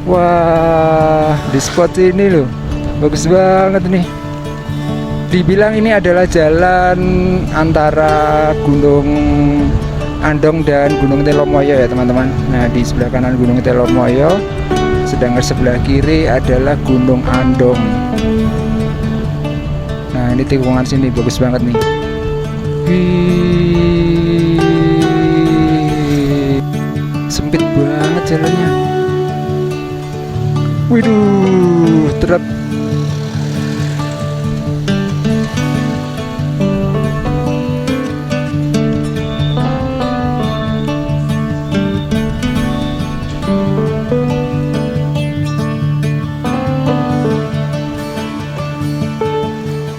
Wah, di spot ini loh, bagus banget nih. Dibilang ini adalah jalan antara Gunung Andong dan Gunung Telomoyo ya teman-teman. Nah, di sebelah kanan Gunung Telomoyo, sedangkan sebelah kiri adalah Gunung Andong. Nah, ini tikungan sini bagus banget nih. Wih, sempit banget jalannya. Waduh, truk.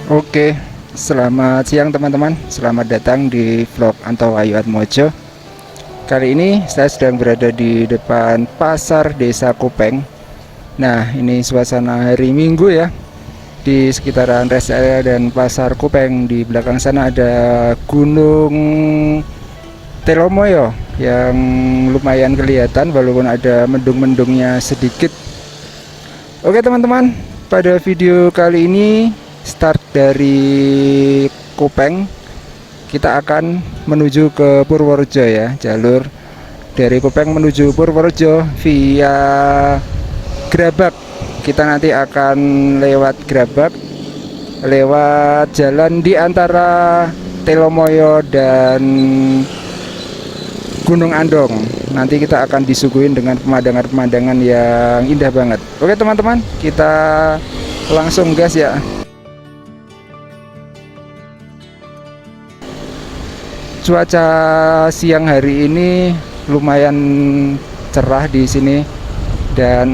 Oke, selamat siang teman-teman. Selamat datang di vlog Antowayu Atmojo. Kali ini saya sedang berada di depan Pasar Desa Kopeng. Nah, ini suasana hari Minggu ya. Di sekitaran rest area dan Pasar Kopeng. Di belakang sana ada Gunung Telomoyo yang lumayan kelihatan walaupun ada mendung-mendungnya sedikit. Oke teman-teman, pada video kali ini start dari Kopeng, kita akan menuju ke Purworejo ya. Jalur dari Kopeng menuju Purworejo via Grabak. Kita nanti akan lewat Grabak, lewat jalan di antara Telomoyo dan Gunung Andong. Nanti kita akan disuguhin dengan pemandangan-pemandangan yang indah banget. Oke teman-teman, kita langsung gas ya. Cuaca siang hari ini lumayan cerah di sini dan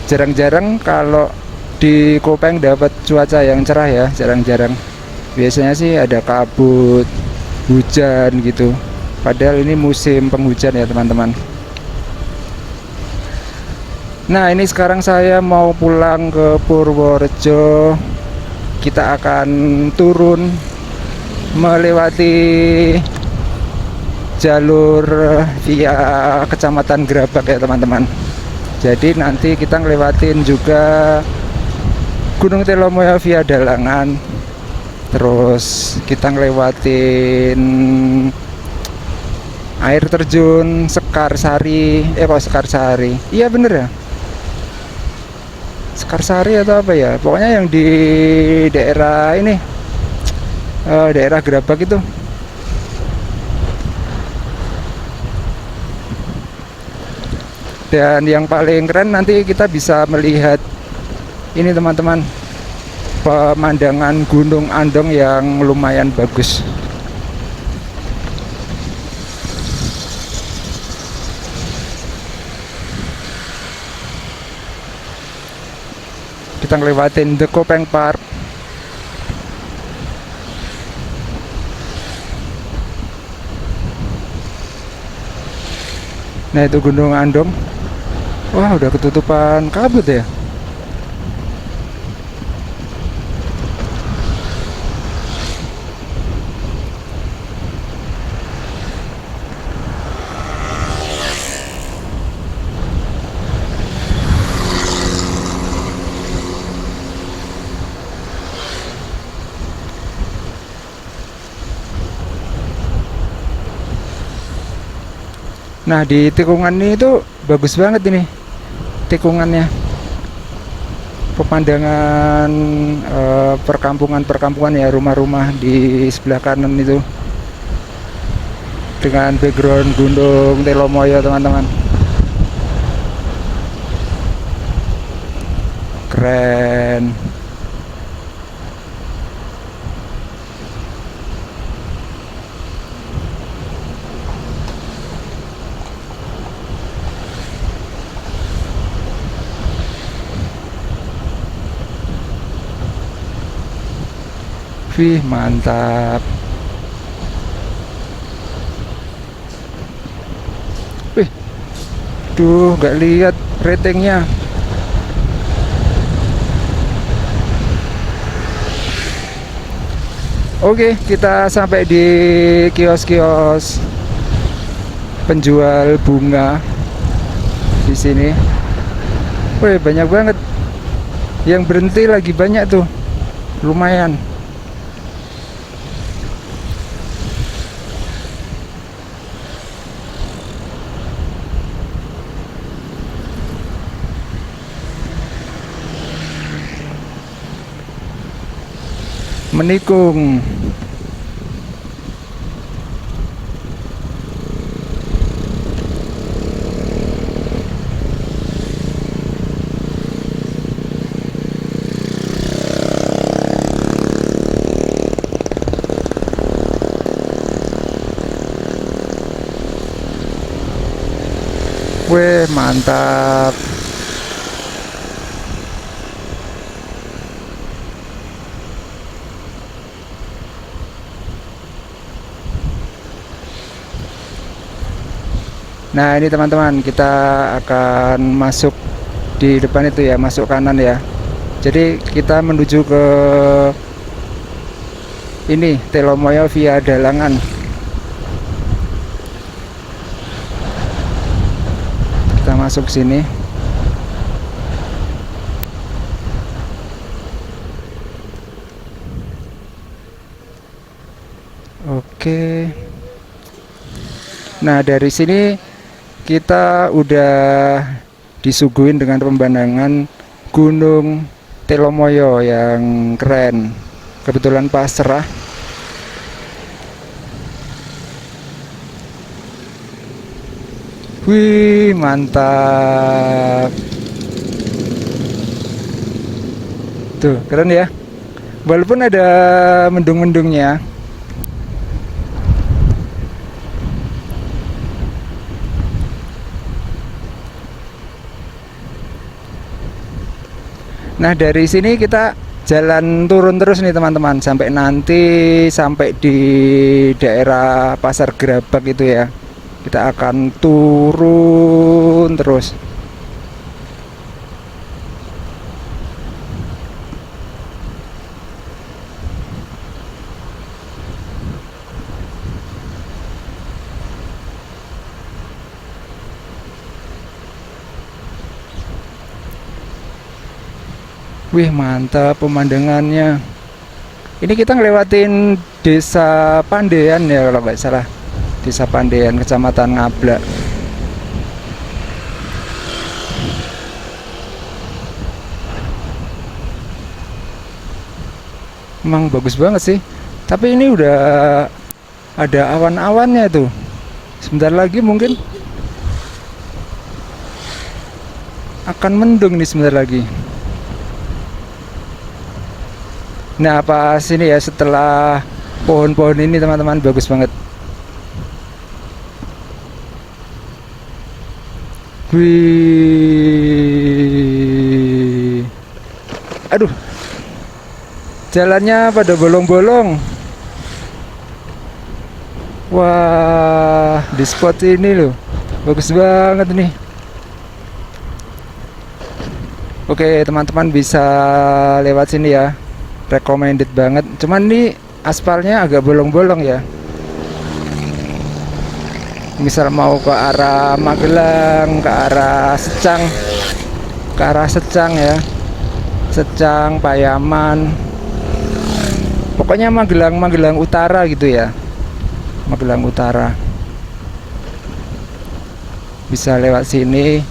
jarang-jarang kalau di Kopeng dapat cuaca yang cerah ya, jarang-jarang. Biasanya sih ada kabut, hujan gitu. Padahal ini musim penghujan ya teman-teman. Nah, ini sekarang saya mau pulang ke Purworejo. Kita akan turun melewati jalur via Kecamatan Grabak ya teman-teman. Jadi nanti kita ngelewatin juga Gunung Telomoyo via Dalangan. Terus kita ngelewatin air terjun Sekarsari. Sekarsari? Iya bener ya, Sekarsari atau apa ya, pokoknya yang di daerah ini, daerah Grabak itu. Dan yang paling keren nanti kita bisa melihat ini teman-teman, pemandangan Gunung Andong yang lumayan bagus. Kita ngelewatin The Kopeng Park. Nah, itu Gunung Andong. Wah, udah ketutupan kabut ya. Nah, di tikungan ini itu bagus banget ini tikungannya. Pemandangan perkampungan ya, rumah-rumah di sebelah kanan itu dengan background Gunung Telomoyo teman-teman. Keren. Wih, mantap. Wih, duh, nggak lihat ratingnya. Oke, kita sampai di kios-kios penjual bunga di sini. Wih, banyak banget. Yang berhenti lagi banyak tuh. Lumayan. Menikung. Wih, mantap. Nah, ini teman-teman, kita akan masuk di depan itu ya, masuk kanan ya. Jadi kita menuju ke ini Telomoyo via Dalangan. Kita masuk sini. Oke. Nah, dari sini kita udah disuguhin dengan pemandangan Gunung Telomoyo yang keren. Kebetulan pas cerah. Wih, mantap. Tuh, keren ya. Walaupun ada mendung-mendungnya. Nah, dari sini kita jalan turun terus nih teman-teman, sampai nanti sampai di daerah Pasar Gerabak itu ya. Kita akan turun terus. Wih, mantap pemandangannya. Ini kita ngelewatin Desa Pandean ya kalau nggak salah. Desa Pandean, Kecamatan Ngablak. Emang bagus banget sih. Tapi ini udah ada awan-awannya tuh. Sebentar lagi mungkin akan mendung nih sebentar lagi. Nah, pas ini ya setelah pohon-pohon ini teman-teman, bagus banget. Wih. Aduh. Jalannya pada bolong-bolong. Wah, di spot ini loh. Bagus banget nih. Oke, teman-teman bisa lewat sini ya. Recommended banget. Cuman nih aspalnya agak bolong-bolong ya. Misal mau ke arah Magelang, ke arah Secang ya. Secang, Payaman. Pokoknya Magelang Utara gitu ya. Magelang Utara. Bisa lewat sini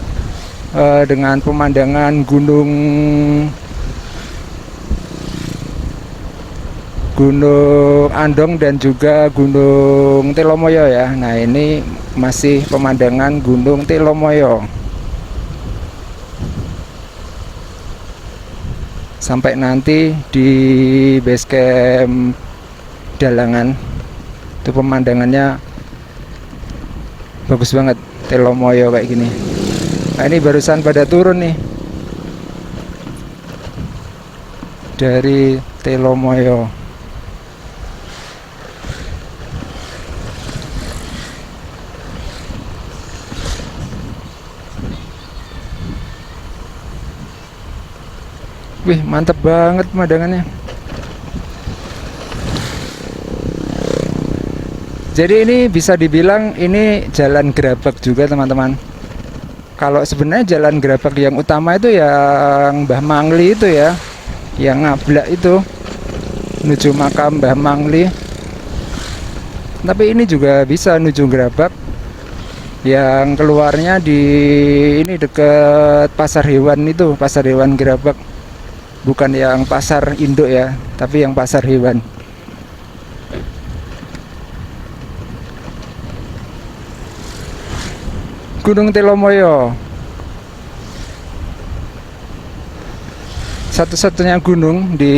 dengan pemandangan Gunung Andong dan juga Gunung Telomoyo ya. Nah, ini masih pemandangan Gunung Telomoyo. Sampai nanti di base camp Dalangan. Itu pemandangannya bagus banget, Telomoyo kayak gini. Nah, ini barusan pada turun nih dari Telomoyo. Wih, mantep banget pemandangannya. Jadi ini bisa dibilang ini jalan gerabak juga teman-teman. Kalau sebenarnya jalan gerabak yang utama itu yang Mbah Mangli itu ya, yang ngablak itu menuju makam Mbah Mangli. Tapi ini juga bisa menuju gerabak yang keluarnya di ini deket pasar hewan itu, pasar hewan gerabak. Bukan yang pasar induk ya, tapi yang pasar hewan. Gunung Telomoyo, satu-satunya gunung di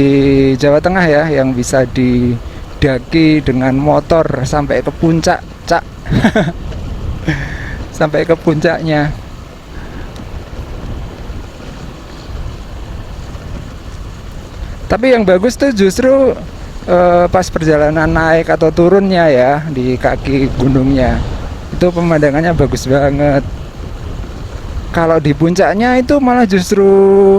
Jawa Tengah ya yang bisa didaki dengan motor sampai ke puncak, Cak. Sampai ke puncaknya. Tapi yang bagus tuh justru pas perjalanan naik atau turunnya ya di kaki gunungnya. Itu pemandangannya bagus banget. Kalau di puncaknya itu malah justru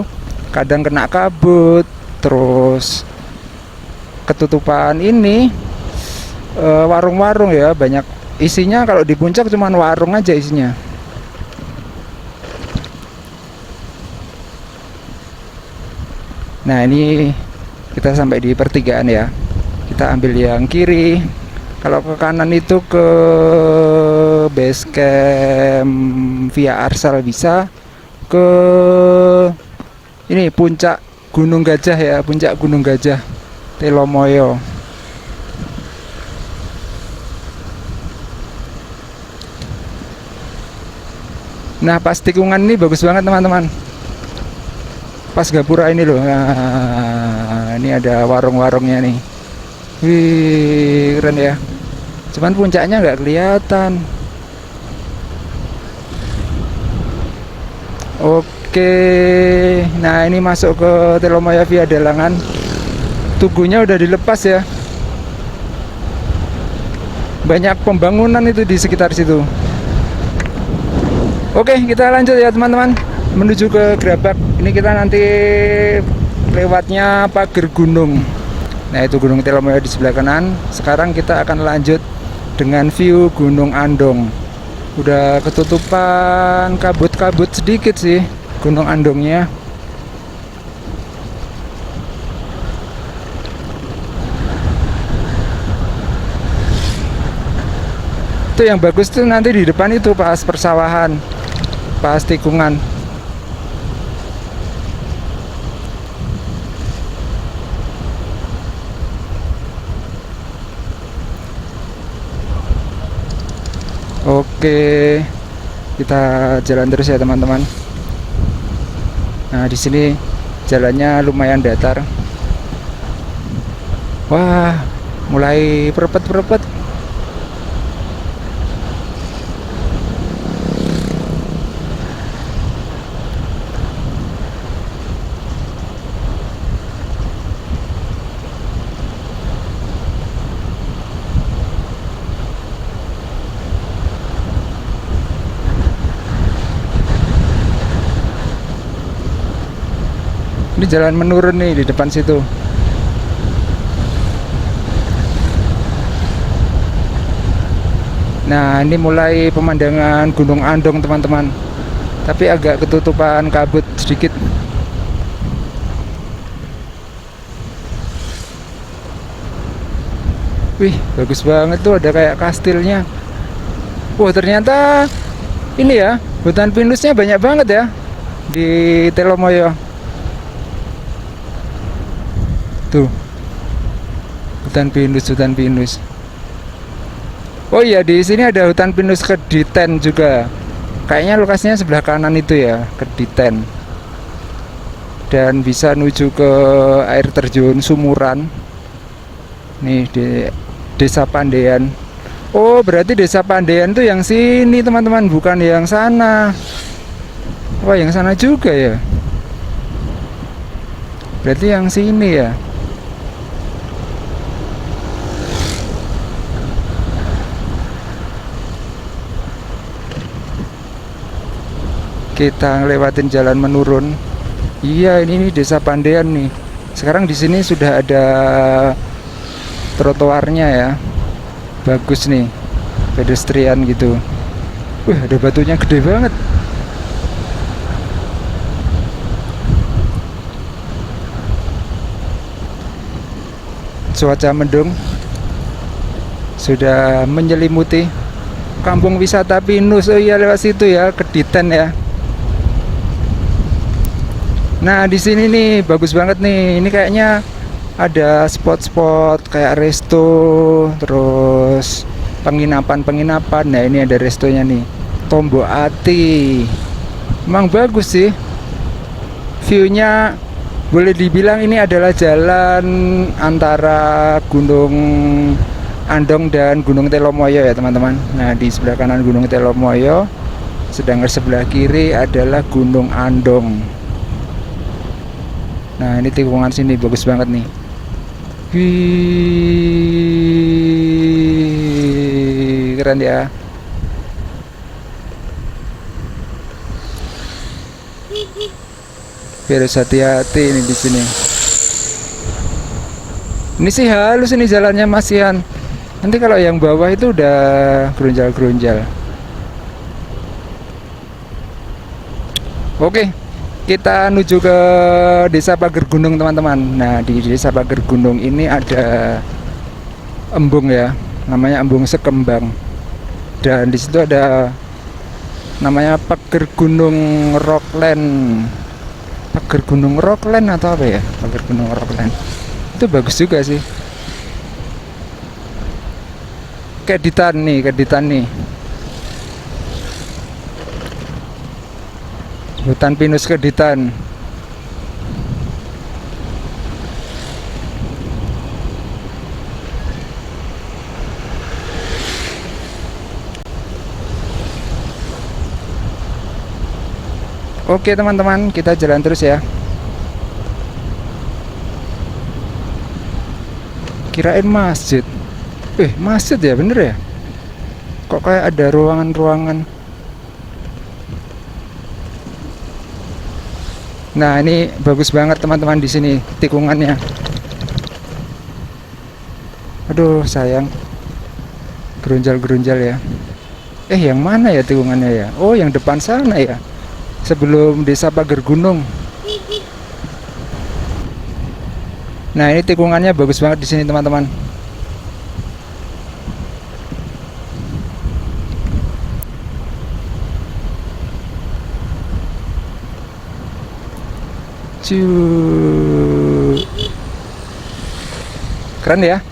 kadang kena kabut, terus ketutupan ini warung-warung ya, banyak isinya. Kalau di puncak cuman warung aja isinya. Nah, ini kita sampai di pertigaan ya. Kita ambil yang kiri. Kalau ke kanan itu ke base camp via Arsal bisa. Ke ini puncak Gunung Gajah ya, puncak Gunung Gajah Telomoyo. Nah, pas tikungan ini bagus banget teman-teman. Pas gapura ini loh. Nah, ini ada warung-warungnya nih. Wih, keren ya. Cuman puncaknya nggak kelihatan. Oke, nah ini masuk ke Telomoyo via Dalangan. Tugunya udah dilepas ya. Banyak pembangunan itu di sekitar situ. Oke, kita lanjut ya teman-teman, menuju ke Gerabak. Ini kita nanti lewatnya pagar gunung. Nah, itu Gunung Telomoyo di sebelah kanan. Sekarang kita akan lanjut dengan view Gunung Andong. Udah ketutupan kabut-kabut sedikit sih Gunung Andongnya. Itu yang bagus tuh nanti di depan itu pas persawahan, pas tikungan. Oke, kita jalan terus ya teman-teman. Nah, di sini jalannya lumayan datar. Wah, mulai perepet-perepet. Ini jalan menurun nih di depan situ. Nah, ini mulai pemandangan Gunung Andong teman-teman. Tapi agak ketutupan kabut sedikit. Wih, bagus banget tuh, ada kayak kastilnya. Wah, ternyata ini ya, hutan pinusnya banyak banget ya di Telomoyo. Tuh, hutan pinus. Oh iya, di sini ada hutan pinus Kediten juga. Kayaknya lokasinya sebelah kanan itu ya, Kediten. Dan bisa menuju ke air terjun Sumuran. Nih di Desa Pandean. Oh, berarti Desa Pandean tuh yang sini teman-teman, bukan yang sana. Wah, yang sana juga ya. Berarti yang sini ya. Kita ngelewatin jalan menurun. Iya, ini Desa Pandean nih. Sekarang di sini sudah ada trotoarnya ya. Bagus nih, pedestrian gitu. Wih, ada batunya gede banget. cuaca mendung sudah menyelimuti kampung wisata pinus. Oh iya, lewat situ ya, Kediten ya. Nah di sini nih bagus banget nih. Ini kayaknya ada spot-spot kayak resto, terus penginapan. Nah ini ada restonya nih, Tombo Ati. Emang bagus sih. Viewnya boleh dibilang ini adalah jalan antara Gunung Andong dan Gunung Telomoyo ya teman-teman. Nah di sebelah kanan Gunung Telomoyo, sedangkan sebelah kiri adalah Gunung Andong. Nah ini tikungan sini bagus banget nih. Wih, keren ya. Harus hati-hati ini di sini. Ini sih halus ini jalannya masihan. Nanti kalau yang bawah itu udah gerunjal-gerunjal. Oke, kita menuju ke Desa Pager Gunung teman-teman. Nah di Desa Pager Gunung ini ada embung ya, namanya Embung Sekembang. Dan di situ ada namanya Pager Gunung Rockland. Pager Gunung Rockland atau apa ya? Pager Gunung Rockland. Itu bagus juga sih. Keditan nih. Hutan pinus Keditan. Oke teman-teman, kita jalan terus ya. Kirain masjid. Masjid ya, bener ya? Kok kayak ada ruangan-ruangan. Nah ini bagus banget teman-teman di sini tikungannya. Aduh sayang, gerunjal ya. Yang mana ya tikungannya ya? Oh yang depan sana ya, sebelum Desa Pager Gunung. Nah ini tikungannya bagus banget di sini teman-teman. Keren ya.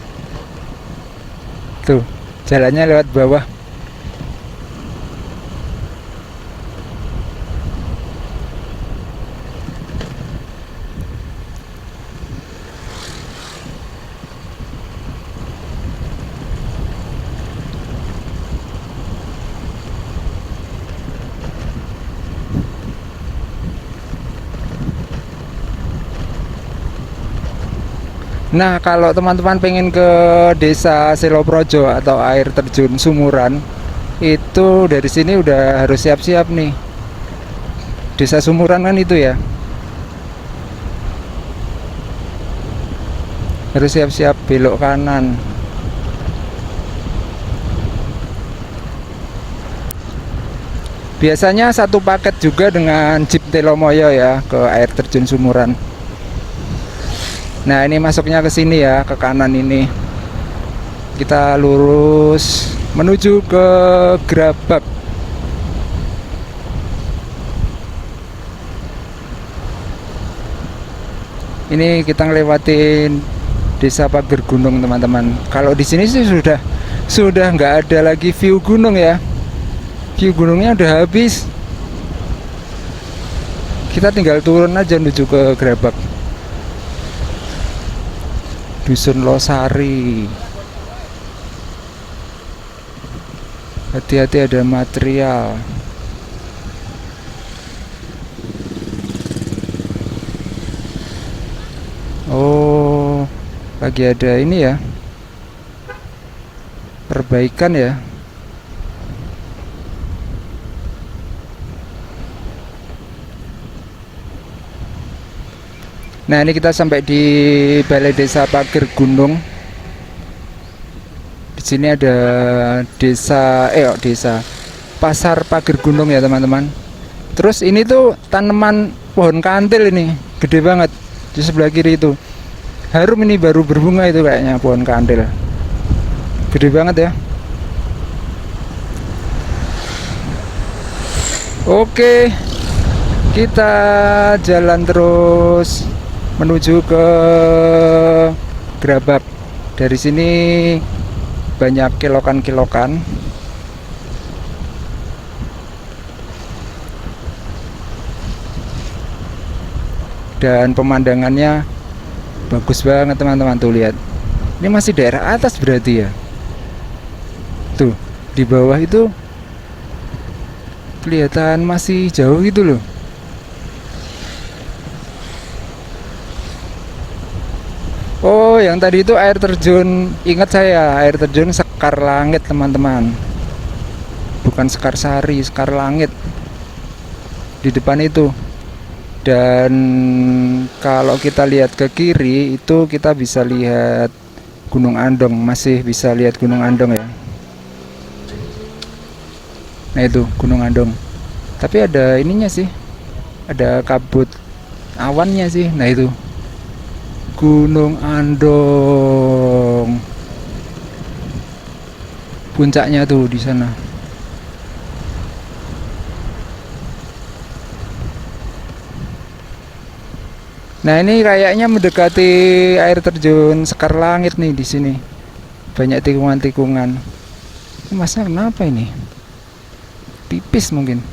Tuh jalannya lewat bawah. Nah kalau teman-teman pengen ke Desa Seloprojo atau air terjun Sumuran, itu dari sini udah harus siap-siap nih. Desa Sumuran kan itu ya, harus siap-siap belok kanan. Biasanya satu paket juga dengan Jeep Telomoyo ya ke air terjun Sumuran. Nah ini masuknya ke sini ya, ke kanan ini. Kita lurus menuju ke Grabak. Ini kita ngelewatin Desa Pager Gunung teman-teman. Kalau di sini sih sudah nggak ada lagi view gunung ya. View gunungnya udah habis. Kita tinggal turun aja menuju ke Grabak. Dusun Losari. Hati-hati ada material. Oh, lagi ada ini ya, perbaikan ya. Nah ini kita sampai di Balai Desa Pager Gunung. Di sini ada desa Pasar Pager Gunung ya teman-teman. Terus ini tuh tanaman pohon kantil ini, gede banget di sebelah kiri itu. harum ini, baru berbunga itu kayaknya pohon kandel. Gede banget ya. Oke, kita jalan terus menuju ke Gerabak. Dari sini banyak kilokan-kilokan. Dan pemandangannya bagus banget teman-teman, tuh lihat. Ini masih daerah atas berarti ya. Tuh, di bawah itu kelihatan masih jauh gitu loh. Oh, yang tadi itu air terjun. Ingat saya, air terjun Sekar Langit teman-teman. Bukan Sekar Sari, Sekar Langit. Di depan itu. Dan kalau kita lihat ke kiri itu kita bisa lihat Gunung Andong. Masih bisa lihat Gunung Andong ya. Nah itu Gunung Andong. Tapi ada ininya sih, ada kabut awannya sih. Nah itu Gunung Andong, puncaknya tuh di sana. Nah ini kayaknya mendekati air terjun Sekar Langit nih di sini. Banyak tikungan-tikungan. Masnya kenapa ini? Tipis mungkin.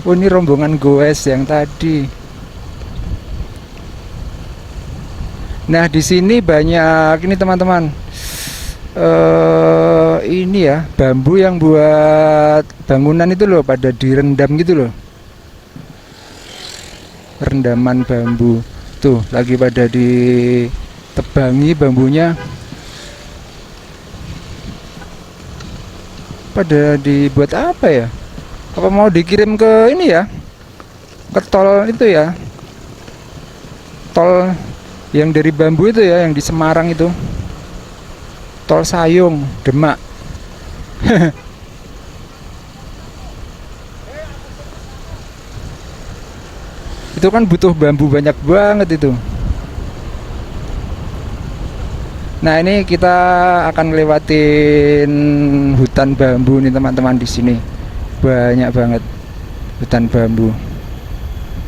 Oh ini rombongan goes yang tadi. Nah di sini banyak ini teman-teman. Ini ya bambu yang buat bangunan itu loh, pada direndam gitu loh. Rendaman bambu. Tuh lagi pada ditebangi bambunya. Pada dibuat apa ya? Apa mau dikirim ke ini ya? Ke tol itu ya? Tol yang dari bambu itu ya, yang di Semarang itu. Tol Sayung, Demak. Itu kan butuh bambu banyak banget itu. Nah ini kita akan lewatin hutan bambu nih teman-teman di sini. Banyak banget hutan bambu.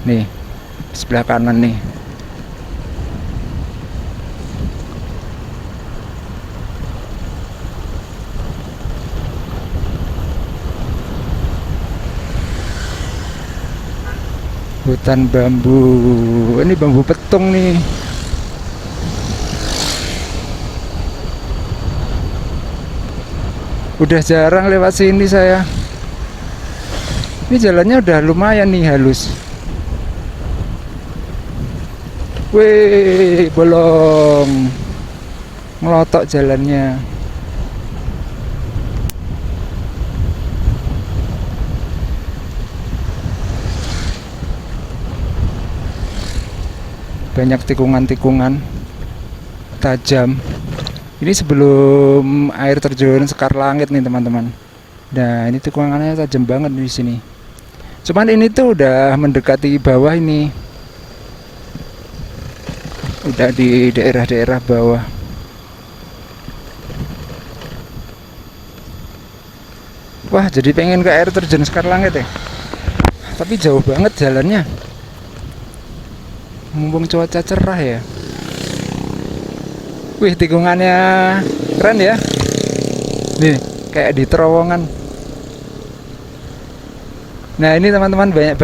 Nih sebelah kanan nih. Hutan bambu. Ini bambu petung nih. Udah jarang lewat sini saya. Ini jalannya udah lumayan nih halus. Wih, bolong. Ngelotok jalannya. Banyak tikungan-tikungan tajam. Ini sebelum air terjun Sekar Langit nih teman-teman. Nah ini tikungannya tajam banget di sini. Cuman ini tuh udah mendekati bawah ini. Udah di daerah-daerah bawah. Wah jadi pengen ke air terjun Sekar Langit ya. Tapi jauh banget jalannya. Mumpung cuaca cerah ya. Wih tikungannya keren ya. Nih kayak di terowongan. Nah ini teman-teman banyak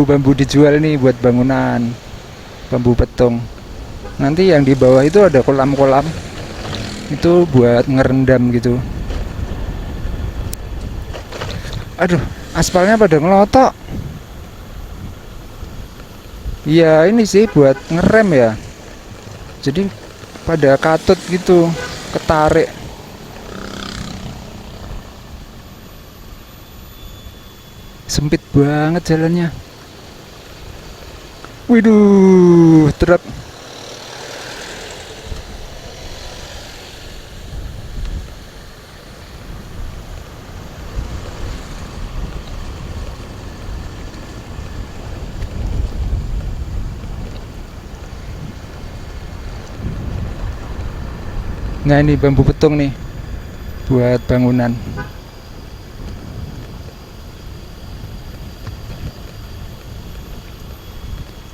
bambu dijual nih buat bangunan. Bambu petung. Nanti yang di bawah itu ada kolam-kolam. Itu buat ngerendam gitu. Aduh aspalnya pada ngelotok. Iya ini sih buat ngerem ya. Jadi pada katut gitu, ketarik. Sempit banget jalannya. Widuh, truk. Nah ini bambu petung nih buat bangunan.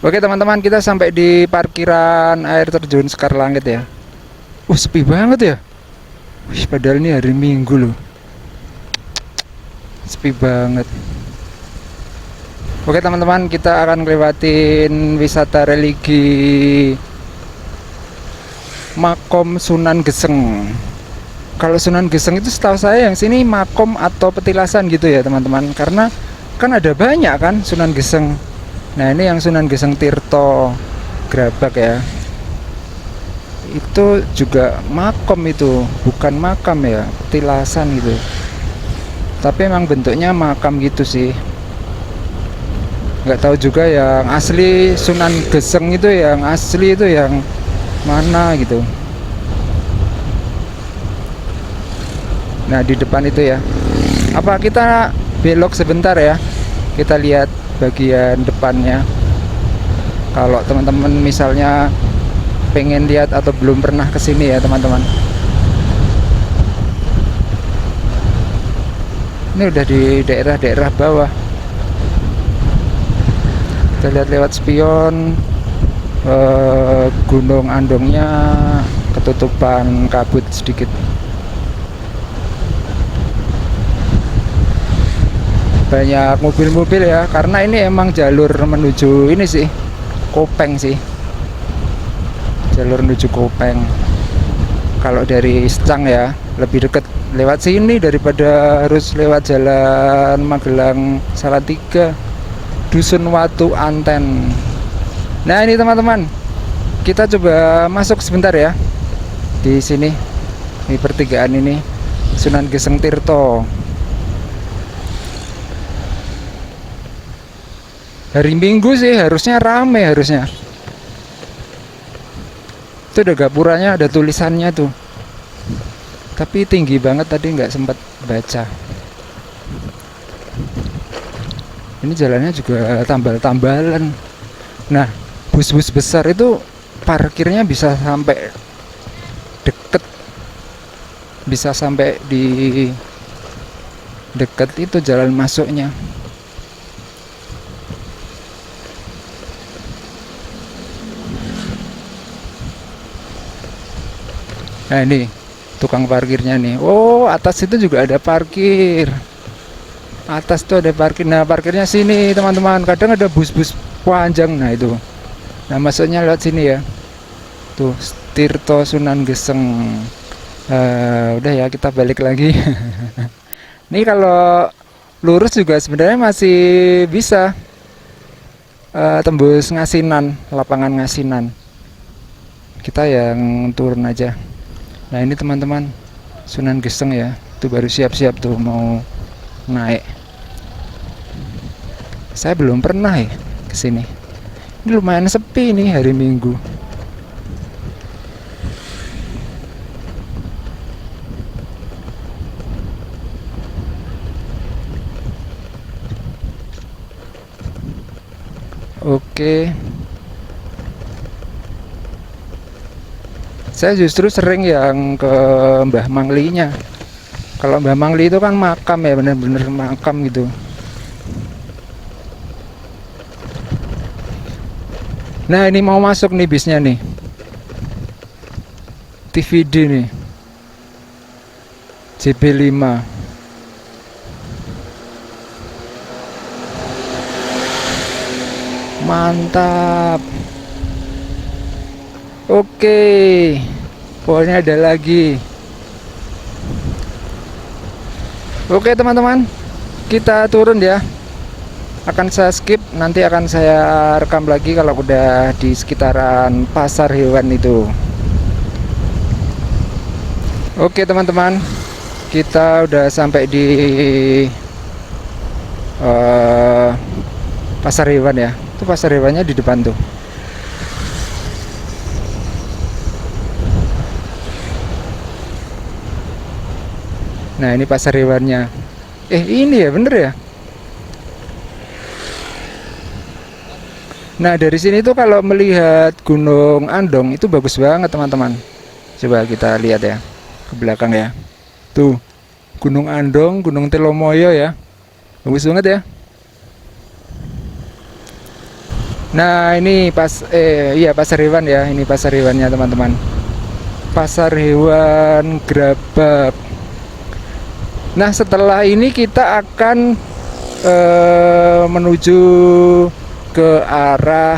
Oke teman-teman, kita sampai di parkiran air terjun Sekar Langit ya. Sepi banget ya. Wih, padahal ini hari Minggu loh. Sepi banget. Oke teman-teman, kita akan lewatin wisata religi Makom Sunan Geseng. Kalau Sunan Geseng itu setahu saya yang sini makom atau petilasan gitu ya teman-teman. Karena kan ada banyak kan Sunan Geseng. Nah ini yang Sunan Geseng Tirto Grabak ya. Itu juga makom itu, bukan makam ya, petilasan gitu. Tapi emang bentuknya makam gitu sih. Nggak tahu juga yang asli Sunan Geseng itu, yang asli itu yang mana gitu. Nah di depan itu ya. Apa kita belok sebentar ya? Kita lihat bagian depannya. Kalau teman-teman misalnya pengen lihat atau belum pernah kesini ya teman-teman. Ini udah di daerah-daerah bawah. Kita lihat lewat spion. Gunung Andongnya ketutupan kabut sedikit. Banyak mobil-mobil ya, karena ini emang jalur menuju ini sih, Kopeng sih. Jalur menuju Kopeng. Kalau dari Secang ya, lebih dekat lewat sini daripada harus lewat jalan Magelang Salatiga, Dusun Watu Anten. Nah ini teman-teman, kita coba masuk sebentar ya di sini, di pertigaan ini Sunan Geseng Tirto. Hari Minggu sih harusnya rame harusnya. Itu ada gapuranya, ada tulisannya tuh. Tapi tinggi banget tadi nggak sempat baca. Ini jalannya juga tambal-tambalan. Nah, bus-bus besar itu parkirnya bisa sampai deket, bisa sampai di deket itu jalan masuknya. Nah ini tukang parkirnya nih. Atas itu juga ada parkir. Atas tuh ada parkir. Nah parkirnya sini teman-teman. Kadang ada bus-bus panjang. Nah itu. Nah masuknya lewat sini ya. Tuh Tirto Sunan Geseng. Udah ya kita balik lagi. Ini kalau lurus juga sebenarnya masih bisa tembus Ngasinan, lapangan Ngasinan. Kita yang turun aja. Nah ini teman-teman Sunan Geseng ya, itu baru siap-siap tuh mau naik. Saya belum pernah ya kesini. Ini lumayan sepi nih hari Minggu. Oke. Saya justru sering yang ke Mbah Manglinya. Kalau Mbah Mangli itu kan makam ya, bener-bener makam gitu. Nah ini mau masuk nih bisnya nih, TVD nih, JB5. Mantap. Oke, pokoknya ada lagi. Oke teman-teman, kita turun ya. Akan saya skip, nanti akan saya rekam lagi kalau udah di sekitaran pasar hewan itu. Oke teman-teman, kita udah sampai di pasar hewan ya. Itu pasar hewannya di depan tuh. Nah ini pasar hewannya. Ini ya bener ya. Nah dari sini tuh kalau melihat Gunung Andong itu bagus banget teman-teman. Coba kita lihat ya ke belakang ya. Tuh, Gunung Andong, Gunung Telomoyo ya. Bagus banget ya. Nah, ini iya pasar hewan ya. Ini pasar hewannya, teman-teman. Pasar hewan Grabak. Nah, setelah ini kita akan menuju ke arah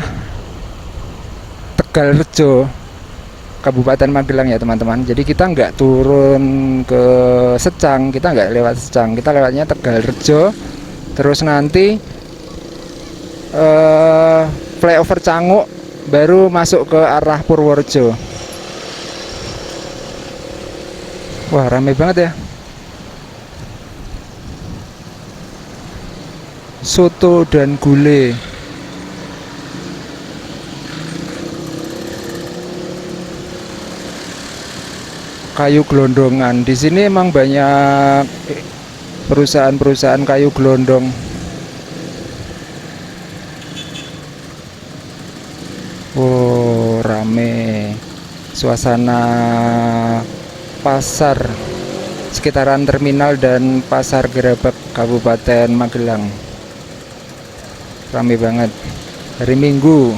Tegalrejo, Kabupaten Magelang ya, teman-teman. Jadi kita nggak turun ke Secang, kita nggak lewat Secang, kita lewatnya Tegalrejo. Terus nanti flyover Canguk, baru masuk ke arah Purworejo. Wah, rame banget ya. Soto dan gulai. Kayu gelondongan. Di sini emang banyak perusahaan-perusahaan kayu gelondong. Oh, rame. Suasana pasar sekitaran terminal dan pasar Gerabak Kabupaten Magelang. Rame banget. Hari Minggu.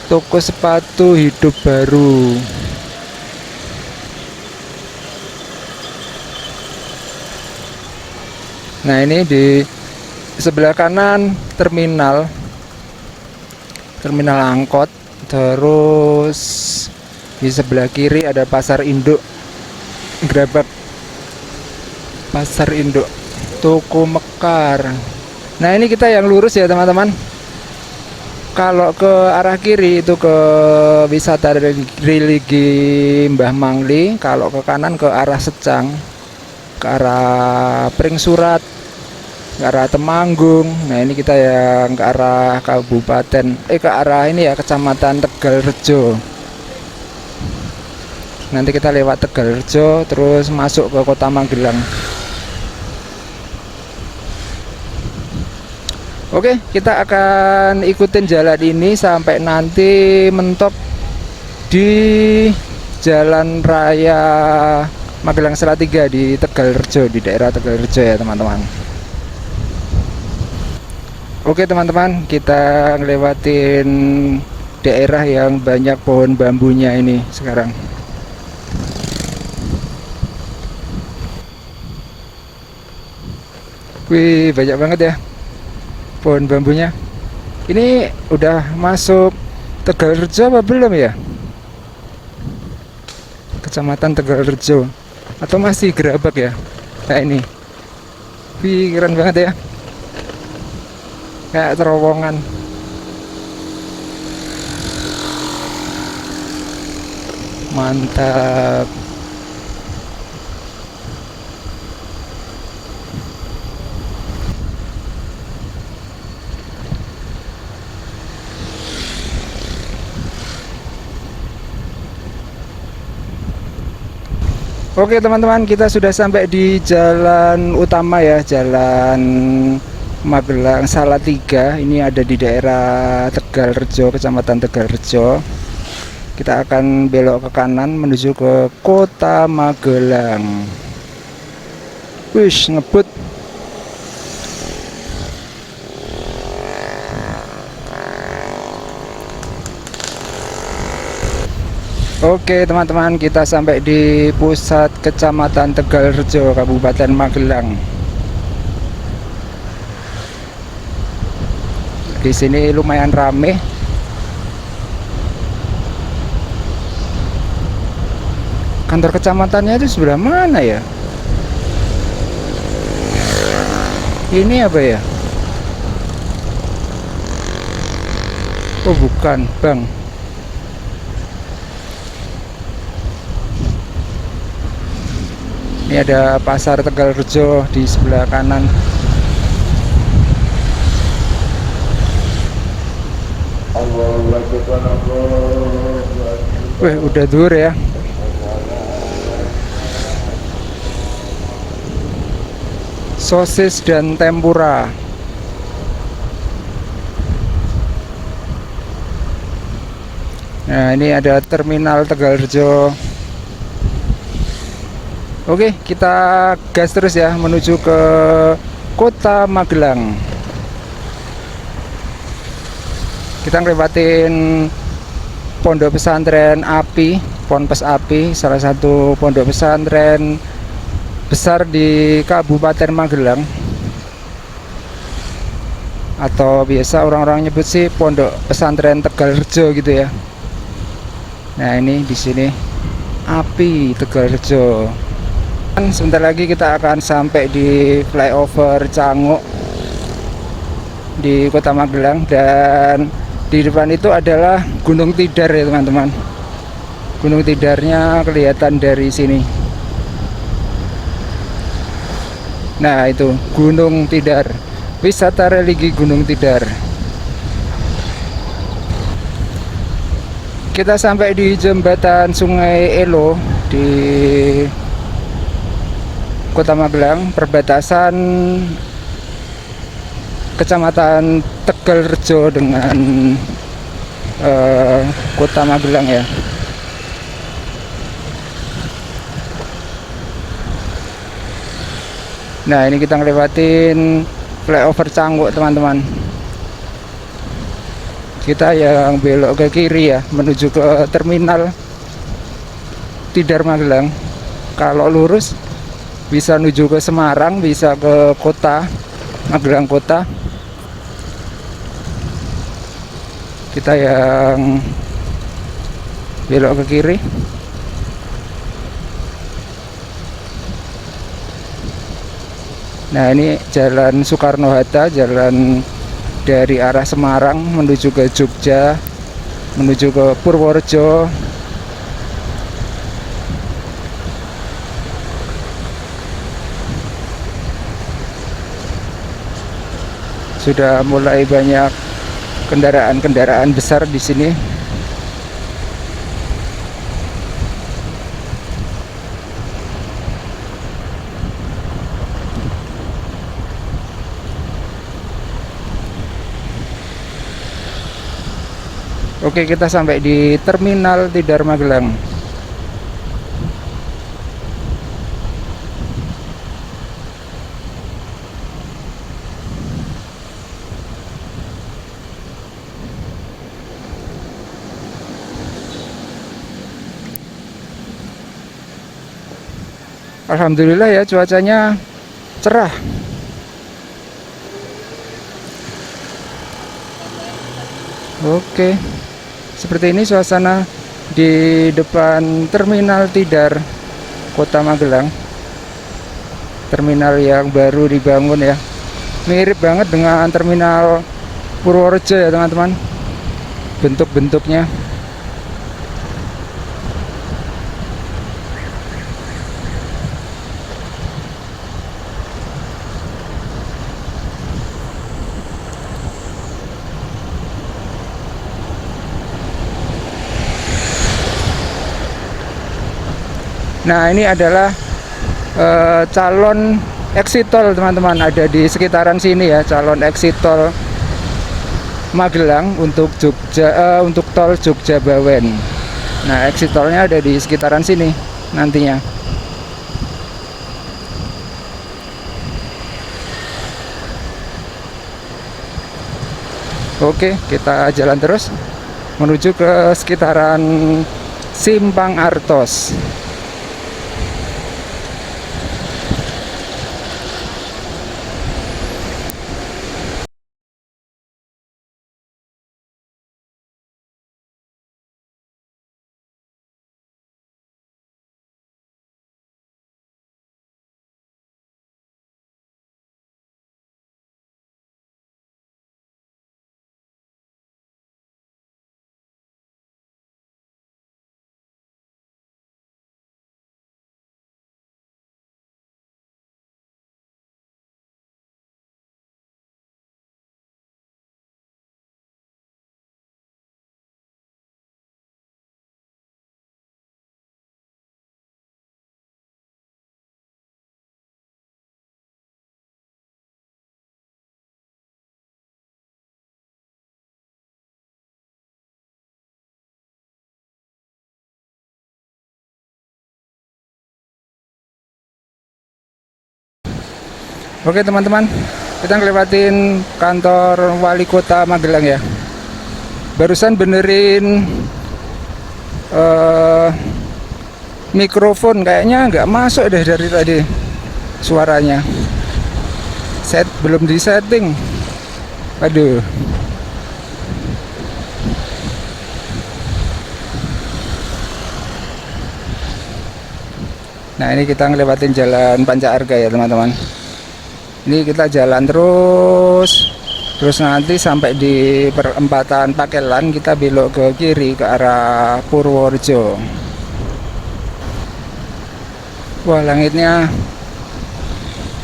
Toko sepatu hidup baru. Nah, ini di sebelah kanan terminal angkot. Terus di sebelah kiri ada pasar induk Gerabak. Pasar induk Toko Mekar. Nah, ini kita yang lurus ya, teman-teman. Kalau ke arah kiri itu ke wisata religi Mbah Mangli. Kalau ke kanan ke arah Secang, ke arah Pringsurat, ke arah Temanggung. Nah, ini kita yang ke arah ke arah ini ya, Kecamatan Tegalrejo. Nanti kita lewat Tegalrejo terus masuk ke Kota Magelang. Oke, kita akan ikutin jalan ini sampai nanti mentok di Jalan Raya Magelang Salatiga di Tegalrejo, di daerah Tegalrejo ya, teman-teman. Oke, teman-teman, kita ngelewatin daerah yang banyak pohon bambunya ini sekarang. Wih, banyak banget ya pohon bambunya. Ini udah masuk Tegalrejo apa belum ya? Kecamatan Tegalrejo atau masih Gerabak ya? Nah, ini. Wih, keren banget ya. Kayak terowongan. Mantap. Oke, teman-teman, kita sudah sampai di jalan utama ya, Jalan Magelang Salatiga. Ini ada di daerah Tegalrejo, Kecamatan Tegalrejo. Kita akan belok ke kanan menuju ke Kota Magelang. Wish, ngebut. Oke, teman-teman, kita sampai di pusat Kecamatan Tegalrejo, Kabupaten Magelang. Di sini lumayan rame. Kantor kecamatannya itu sebelah mana ya? Ini apa ya? Oh, bukan, Bang. Ini ada pasar Tegalrejo di sebelah kanan. Wih, udah dur ya. Sosis dan tempura. Nah, ini ada terminal Tegalrejo. Oke, kita gas terus ya menuju ke Kota Magelang. Kita ngelewatin Pondok Pesantren API, Ponpes API, salah satu pondok pesantren besar di Kabupaten Magelang, atau biasa orang-orang nyebut sih Pondok Pesantren Tegalrejo gitu ya. Nah, ini di sini API Tegalrejo. Sebentar lagi kita akan sampai di flyover Canguk di Kota Magelang, dan di depan itu adalah Gunung Tidar ya teman-teman. Gunung Tidarnya kelihatan dari sini. Nah, itu Gunung Tidar, wisata religi Gunung Tidar. Kita sampai di jembatan Sungai Elo di Kota Magelang, perbatasan Kecamatan Tegalrejo dengan Kota Magelang ya. Nah, ini kita ngelewatin flyover Canguk teman-teman. Kita yang belok ke kiri ya, menuju ke terminal Tidar Magelang. Kalau lurus bisa menuju ke Semarang, bisa ke kota Magelang kota. Kita yang belok ke kiri. Nah, ini Jalan Soekarno-Hatta, jalan dari arah Semarang menuju ke Jogja, menuju ke Purworejo. Sudah mulai banyak kendaraan-kendaraan besar di sini. Oke, kita sampai di Terminal Tidar Magelang. Alhamdulillah ya, cuacanya cerah. Oke, seperti ini suasana di depan Terminal Tidar Kota Magelang. Terminal yang baru dibangun ya, mirip banget dengan terminal Purworejo ya teman-teman, bentuk-bentuknya. Nah, ini adalah calon exit tol teman-teman, ada di sekitaran sini ya, calon exit tol Magelang untuk Jogja, untuk tol Jogja Bawen. Nah, exit tolnya ada di sekitaran sini nantinya. Oke, kita jalan terus menuju ke sekitaran Simpang Artos. Oke teman-teman, kita ngelewatin kantor wali kota Magelang ya. Barusan benerin mikrofon, kayaknya nggak masuk deh dari tadi suaranya. Belum disetting. Aduh. Nah ini kita ngelewatin jalan Panca-Arga ya teman-teman. Ini kita jalan terus nanti sampai di perempatan Pakelan kita belok ke kiri ke arah Purworejo. Wah langitnya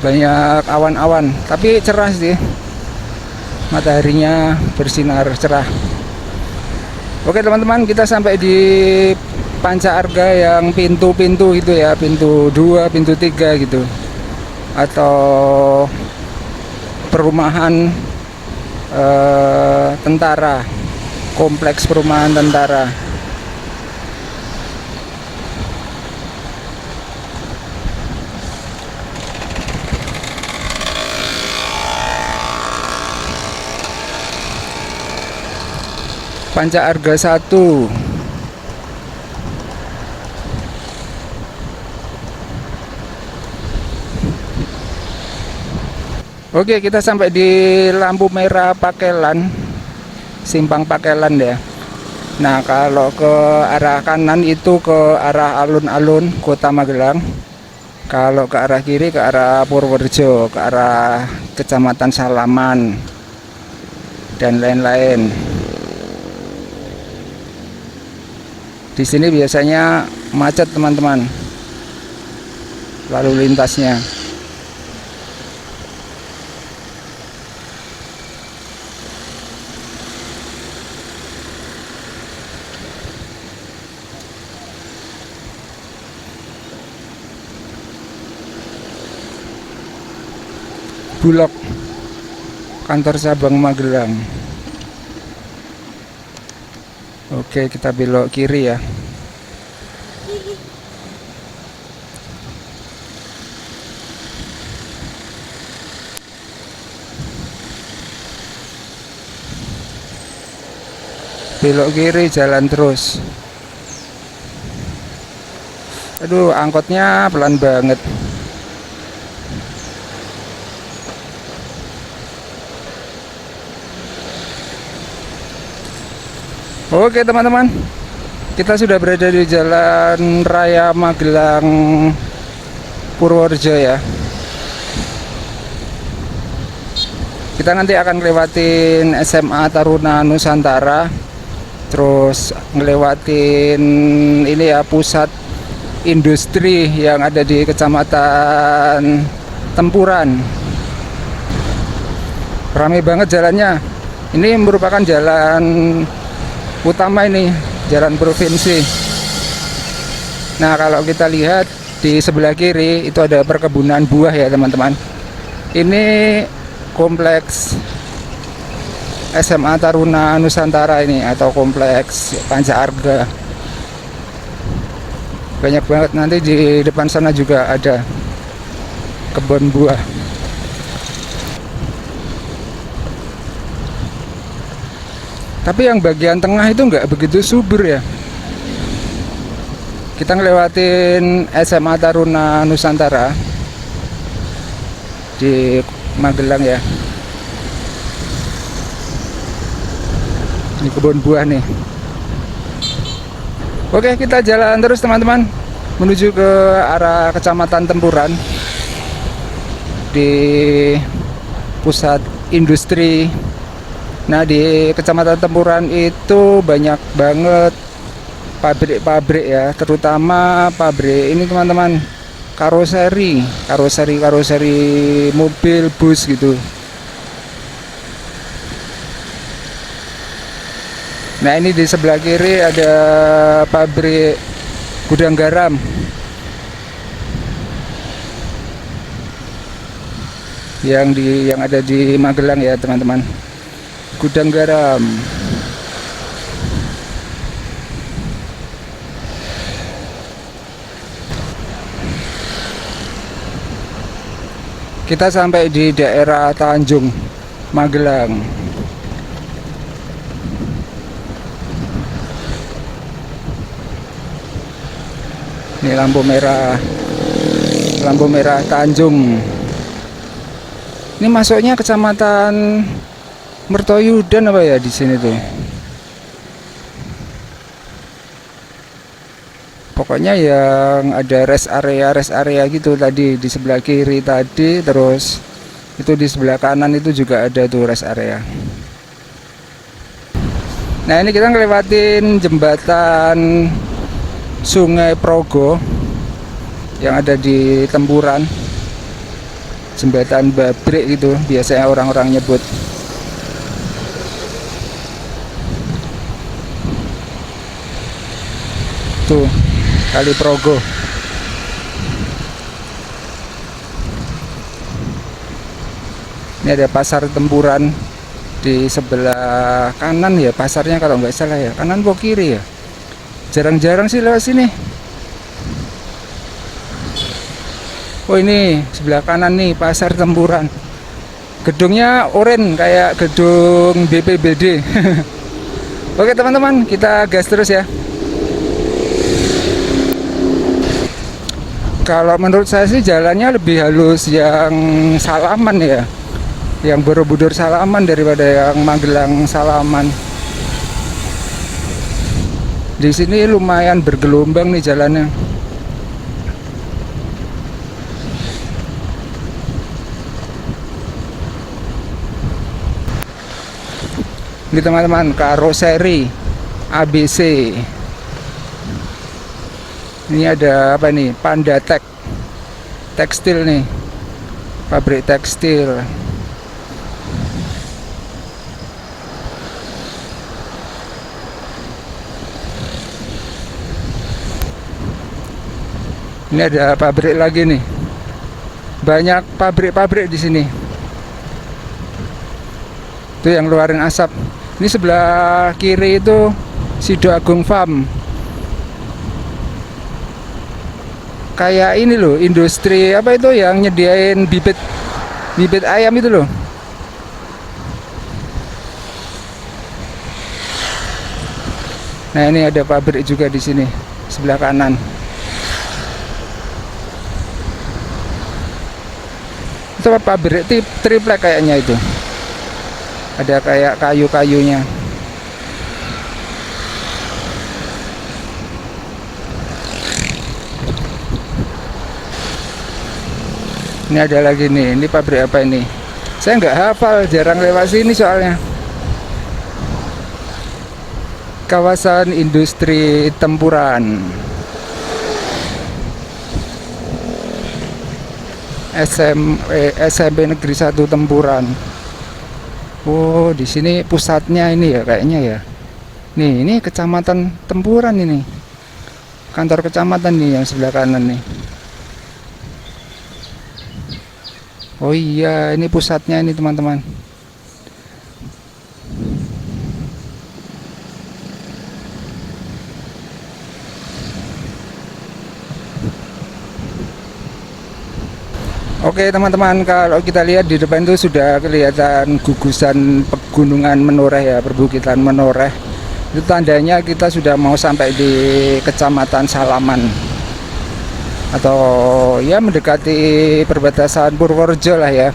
banyak awan-awan tapi cerah sih, mataharinya bersinar cerah. Oke teman-teman, kita sampai di Panca-Arga yang pintu-pintu gitu ya, pintu 2, pintu 3 gitu, atau perumahan tentara, kompleks perumahan tentara. Panca-Arga 1. Oke, kita sampai di lampu merah Pakelan, simpang Pakelan ya. Nah, kalau ke arah kanan itu ke arah alun-alun Kota Magelang. Kalau ke arah kiri ke arah Purworejo, ke arah Kecamatan Salaman dan lain-lain. Di sini biasanya macet teman-teman, lalu lintasnya. Bulog, kantor cabang Magelang. Oke, kita belok kiri ya. Belok kiri, jalan terus. Aduh, angkotnya pelan banget. Oke teman-teman, kita sudah berada di Jalan Raya Magelang Purworejo ya. Kita nanti akan ngelewatin SMA Taruna Nusantara, terus ngelewatin ini ya, pusat industri yang ada di Kecamatan Tempuran. Ramai banget jalannya. Ini merupakan jalan utama, ini jalan provinsi. Nah kalau kita lihat di sebelah kiri itu ada perkebunan buah ya teman-teman. Ini kompleks SMA Taruna Nusantara ini, atau kompleks Panca-Arga. Banyak banget, nanti di depan sana juga ada kebun buah. Tapi yang bagian tengah itu nggak begitu subur ya. Kita ngelewatin SMA Taruna Nusantara di Magelang ya. Ini kebun buah nih. Oke, kita jalan terus teman-teman, menuju ke arah Kecamatan Tempuran, di pusat industri. Nah di Kecamatan Tempuran itu banyak banget pabrik-pabrik ya, terutama pabrik ini teman-teman, karoseri mobil, bus gitu. Nah ini di sebelah kiri ada pabrik gudang garam. Yang ada di Magelang ya teman-teman. Gudang garam. Kita sampai di daerah Tanjung Magelang. Ini lampu merah Tanjung. Ini masuknya kecamatan Mertoyudan apa ya di sini tuh. Pokoknya yang ada rest area gitu tadi di sebelah kiri tadi, terus itu di sebelah kanan itu juga ada tuh rest area. Nah, ini kita ngelewatin jembatan Sungai Progo yang ada di Tempuran. Jembatan Babrik gitu biasanya orang-orang nyebut. Tuh, Kali Progo. Ini ada pasar Tempuran di sebelah kanan ya pasarnya kalau nggak salah ya. Kanan atau kiri ya? Jarang-jarang sih lewat sini. Oh, ini sebelah kanan nih pasar Tempuran. Gedungnya oranye kayak gedung BPBD. Oke teman-teman, kita gas terus ya. Kalau menurut saya sih jalannya lebih halus yang Salaman ya, yang Borobudur Salaman daripada yang Magelang Salaman. Di sini lumayan bergelombang nih jalannya. Ini teman-teman, karoseri ABC. Ini ada apa nih? Pandatek tekstil nih, pabrik tekstil. Ini ada pabrik lagi nih. Banyak pabrik-pabrik di sini. Itu yang ngeluarin asap. Ini sebelah kiri itu Sido Agung Farm. Kayak ini loh, industri apa itu yang nyediain bibit ayam itu loh. Nah, ini ada pabrik juga di sini sebelah kanan. Itu pabrik triplek kayaknya itu. Ada kayak kayu-kayunya. Ini ada lagi nih, ini pabrik apa ini? Saya nggak hafal, jarang lewat sini soalnya. Kawasan industri Tempuran. SMP Negeri 1 Tempuran. Oh, di sini pusatnya ini ya kayaknya ya. Nih, ini kecamatan Tempuran ini. Kantor kecamatan nih yang sebelah kanan nih. Oh iya, ini pusatnya ini teman-teman. Oke teman-teman, kalau kita lihat di depan itu sudah kelihatan gugusan pegunungan Menoreh ya, perbukitan Menoreh. Itu tandanya kita sudah mau sampai di Kecamatan Salaman, atau ya mendekati perbatasan Purworejo lah ya.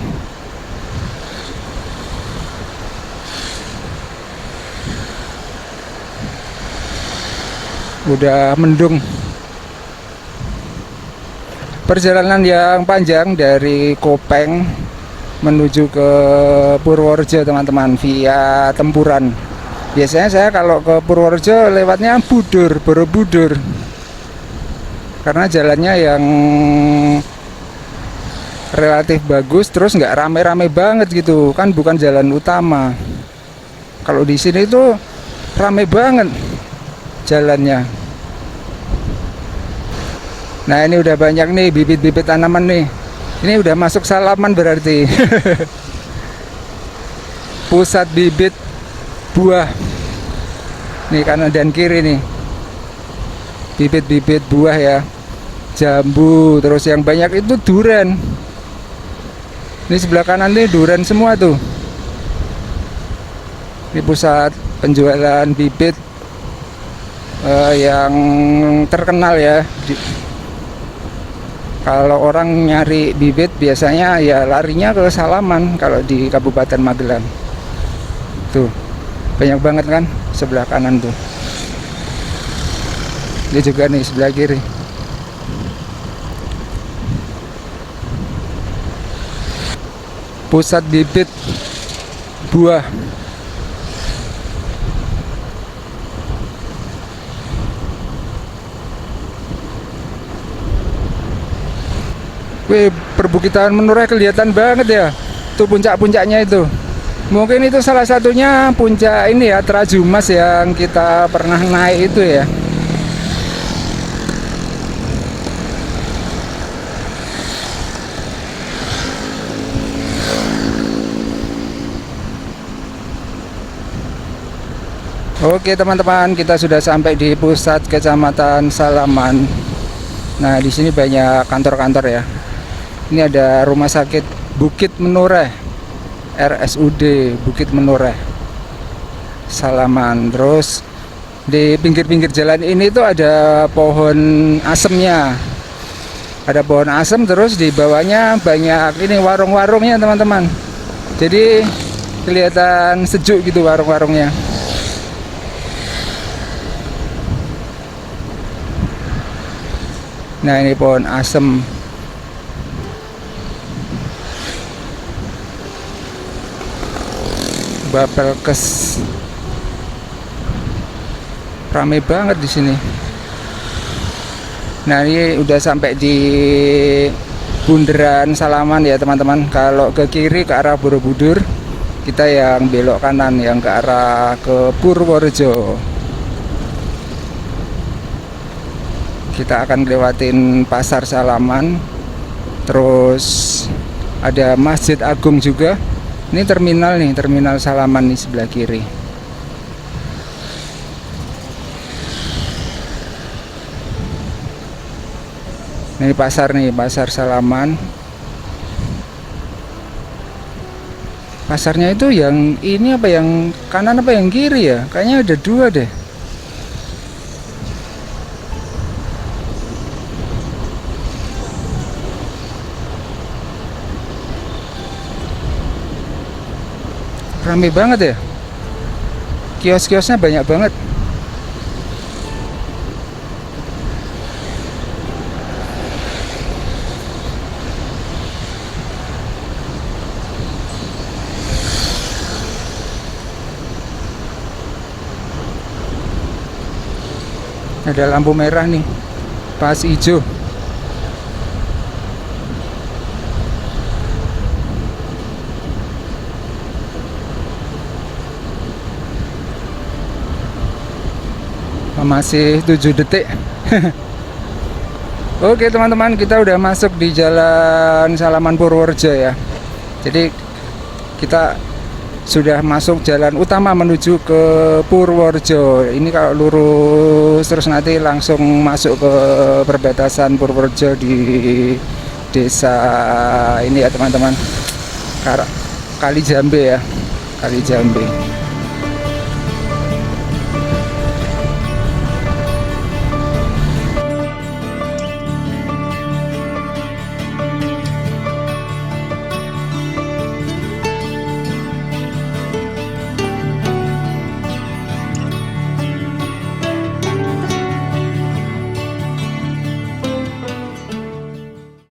Udah mendung. Perjalanan yang panjang dari Kopeng menuju ke Purworejo teman-teman via Tempuran. Biasanya saya kalau ke Purworejo lewatnya Borobudur, karena jalannya yang relatif bagus, terus nggak rame-rame banget gitu kan, bukan jalan utama. Kalau di sini tuh rame banget jalannya. Nah, ini udah banyak nih bibit-bibit tanaman nih. Ini udah masuk Salaman berarti. Pusat bibit buah. Nih kanan dan kiri nih. Bibit-bibit buah ya. Jambu, terus yang banyak itu durian. Ini sebelah kanan nih duren semua tuh. Ini pusat penjualan bibit yang terkenal ya. Kalau orang nyari bibit biasanya ya larinya ke Salaman kalau di Kabupaten Magelang. Tuh, banyak banget kan sebelah kanan tuh. Ini juga nih sebelah kiri. Pusat bibit buah. Wih, perbukitan Menoreh kelihatan banget ya. Tuh puncak-puncaknya itu. Mungkin itu salah satunya puncak ini ya, Trajumas yang kita pernah naik itu ya. Oke teman-teman, kita sudah sampai di pusat Kecamatan Salaman. Nah, di sini banyak kantor-kantor ya. Ini ada Rumah Sakit Bukit Menoreh, RSUD Bukit Menoreh, Salaman. Terus di pinggir-pinggir jalan ini tuh ada pohon asemnya. Ada pohon asem, terus di bawahnya banyak ini warung-warungnya teman-teman. Jadi kelihatan sejuk gitu warung-warungnya. Nah, ini pohon asem. Bapelkes. Rame banget di sini. Nah, ini udah sampai di bundaran Salaman ya teman-teman. Kalau ke kiri ke arah Borobudur, kita yang belok kanan yang ke arah ke Purworejo. Kita akan lewatin Pasar Salaman. Terus ada Masjid Agung juga. Ini terminal nih, terminal Salaman nih sebelah kiri. Ini pasar nih, Pasar Salaman. Pasarnya itu yang ini apa yang kanan apa yang kiri ya? Kayaknya ada dua deh. Rame banget ya. Kios-kiosnya banyak banget. Ada lampu merah nih, pas hijau. Masih 7 detik. Oke teman-teman, kita udah masuk di Jalan Salaman Purworejo ya. Jadi kita sudah masuk jalan utama menuju ke Purworejo. Ini kalau lurus terus nanti langsung masuk ke perbatasan Purworejo di desa ini ya teman-teman, Kali Jambe ya, Kali Jambe.